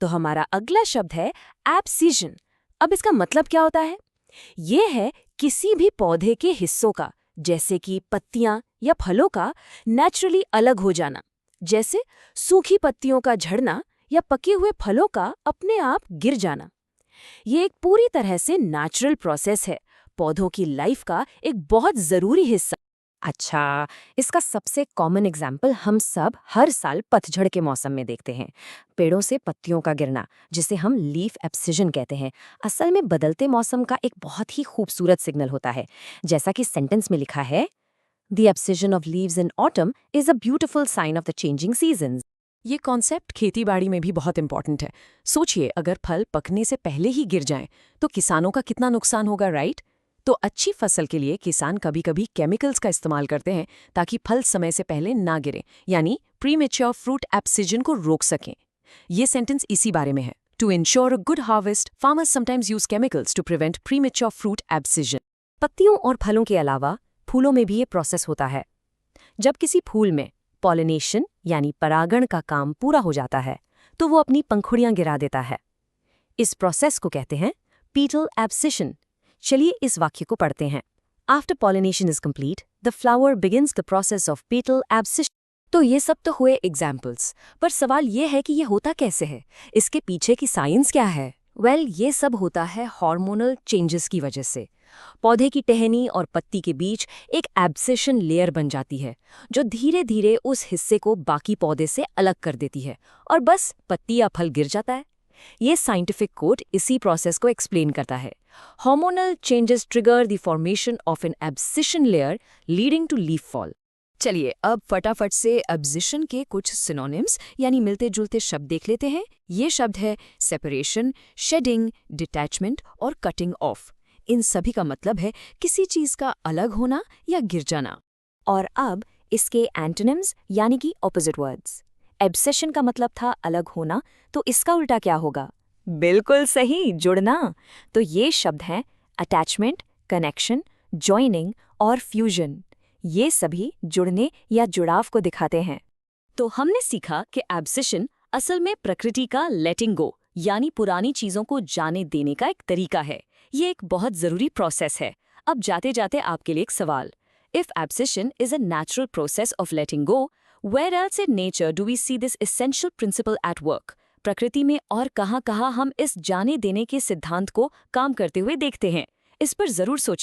तो हमारा अगला शब्द है एब्सिशन। अब इसका मतलब क्या होता है? ये है किसी भी पौधे के हिस्सों का, जैसे कि पत्तियां या फलों का, नेचुरली अलग हो जाना। जैसे सूखी पत्तियों का झड़ना या पके हुए फलों का अपने आप गिर जाना। ये एक पूरी तरह से नेचुरल प्रोसेस है, पौधों की लाइफ का एक बहुत ज़रूरी हिस्सा। अच्छा, इसका सबसे कॉमन एग्जाम्पल हम सब हर साल पतझड़ के मौसम में देखते हैं। पेड़ों से पत्तियों का गिरना, जिसे हम लीफ एब्सिशन कहते हैं, असल में बदलते मौसम का एक बहुत ही खूबसूरत सिग्नल होता है। जैसा कि सेंटेंस में लिखा है, The abscission of leaves in autumn is a beautiful sign of the changing seasons. ये कॉन्सेप्ट खेतीबाड़ी में भी बहुत इंपॉर्टेंट है। सोचिए, अगर फल पकने से पहले ही गिर जाएं, तो किसानों का कितना नुकसान होगा, राइट? तो अच्छी फसल के लिए किसान कभी-कभी केमिकल्स का इस्तेमाल करते हैं ताकि फल समय से पहले ना गिरे, यानी प्रीमेच्योर फ्रूट एब्सिजन को रोक सकें। ये सेंटेंस इसी बारे में है। To ensure a good harvest, farmers sometimes use chemicals to prevent premature fruit abscission. पत्तियों और फलों के अलावा फूलों में भी ये प्रोसेस होता है। जब किसी फूल में पॉलिनेशन यानी परागण का काम पूरा हो जाता है, तो वो अपनी पंखुड़ियां गिरा देता है। इस प्रोसेस को कहते हैं पीटल एब्सिशन। चलिए इस वाक्य को पढ़ते हैं। After pollination is complete, the flower begins the process of petal abscission. तो ये सब तो हुए एग्जाम्पल्स, पर सवाल ये है कि ये होता कैसे है? इसके पीछे की साइंस क्या है? ये सब होता है हार्मोनल चेंजेस की वजह से। पौधे की टहनी और पत्ती के बीच एक एब्सिशन लेयर बन जाती है, जो धीरे धीरे उस हिस्से को बाकी पौधे से अलग कर देती है, और बस पत्ती या फल गिर जाता है। ये साइंटिफिक कोड इसी प्रोसेस को एक्सप्लेन करता है। Hormonal changes trigger the formation of an abscission layer leading to leaf fall. चलिए अब फटाफट से एब्सिशन के कुछ सिनोनिम्स यानी मिलते जुलते शब्द देख लेते हैं। ये शब्द है सेपरेशन, शेडिंग, डिटैचमेंट और कटिंग ऑफ। इन सभी का मतलब है किसी चीज का अलग होना या गिर जाना। और अब इसके एंटोनिम्स यानी कि ऑपोजिट वर्ड्स। एब्सेशन का मतलब था अलग होना, तो इसका उल्टा क्या होगा? बिल्कुल सही, जुड़ना। तो ये शब्द हैं अटैचमेंट, कनेक्शन, जॉइनिंग और फ्यूजन। ये सभी जुड़ने या जुड़ाव को दिखाते हैं। तो हमने सीखा कि एब्सेशन असल में प्रकृति का लेटिंग गो यानी पुरानी चीजों को जाने देने का एक तरीका है। ये एक बहुत जरूरी प्रोसेस है। अब जाते जाते आपके लिए एक सवाल। If abscission is a natural process of letting go, where else in nature do we see this essential principle at work? प्रकृति में और कहाँ-कहाँ हम इस जाने देने के सिद्धांत को काम करते हुए देखते हैं? इस पर जरूर सोचिए।